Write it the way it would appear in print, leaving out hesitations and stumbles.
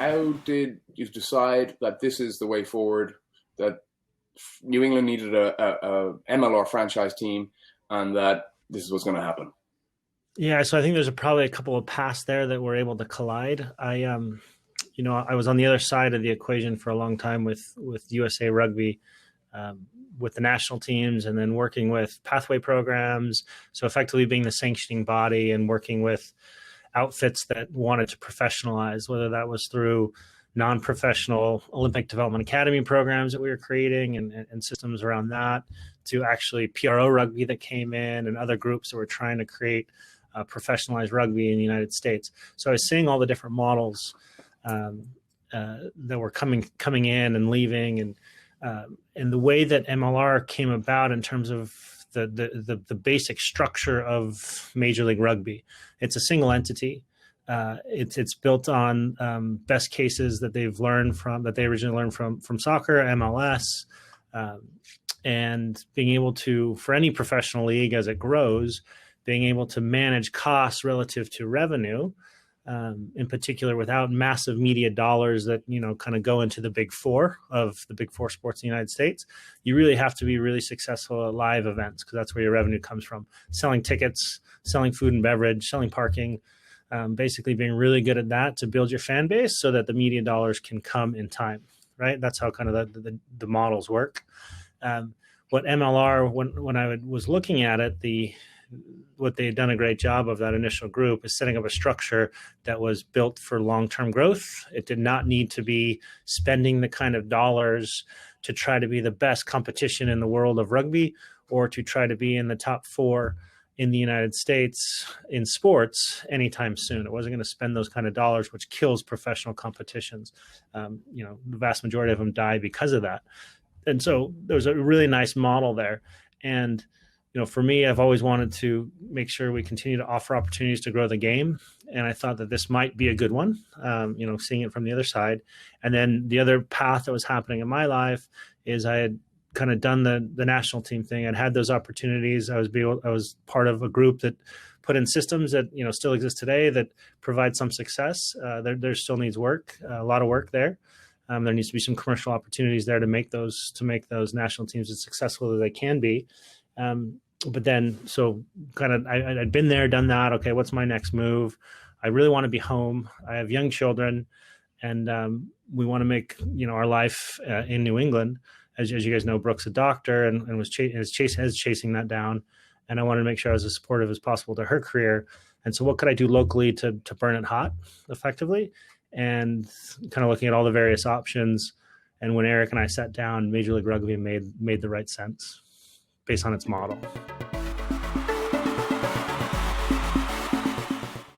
how did you decide that this is the way forward, that New England needed a MLR franchise team and that this is what's going to happen? Yeah, so I think there's probably a couple of paths there that were able to collide. I was on the other side of the equation for a long time with USA Rugby, with the national teams, and then working with pathway programs. So effectively being the sanctioning body and working with outfits that wanted to professionalize, whether that was through non-professional Olympic Development Academy programs that we were creating and systems around that, to actually PRO rugby that came in and other groups that were trying to create professionalized rugby in the United States. So I was seeing all the different models that were coming in and leaving, and the way that MLR came about in terms of the basic structure of Major League Rugby. It's a single entity. It's built on best cases that they originally learned from soccer, MLS, and being able to, for any professional league as it grows, being able to manage costs relative to revenue, in particular, without massive media dollars that, kind of go into the big four sports in the United States. You really have to be really successful at live events, because that's where your revenue comes from. Selling tickets, selling food and beverage, selling parking, basically being really good at that to build your fan base so that the media dollars can come in time, right? That's how kind of the models work. What MLR, when I was looking at it, what they had done a great job of, that initial group, is setting up a structure that was built for long-term growth. It did not need to be spending the kind of dollars to try to be the best competition in the world of rugby, or to try to be in the top four in the United States in sports anytime soon. It wasn't going to spend those kind of dollars, which kills professional competitions. The vast majority of them die because of that. And so there's a really nice model there. And for me, I've always wanted to make sure we continue to offer opportunities to grow the game. And I thought that this might be a good one, seeing it from the other side. And then the other path that was happening in my life is I had kind of done the national team thing. I'd had those opportunities. I was part of a group that put in systems that, still exist today that provide some success. There still needs work, a lot of work there. There needs to be some commercial opportunities there to make those national teams as successful as they can be. But then, so kind of, I'd been there, done that. Okay, what's my next move? I really want to be home. I have young children, and we want to make our life in New England. As you guys know, Brooke's a doctor and is chasing that down. And I wanted to make sure I was as supportive as possible to her career. And so, what could I do locally to burn it hot, effectively? And kind of looking at all the various options. And when Eric and I sat down, Major League Rugby made the right sense based on its model.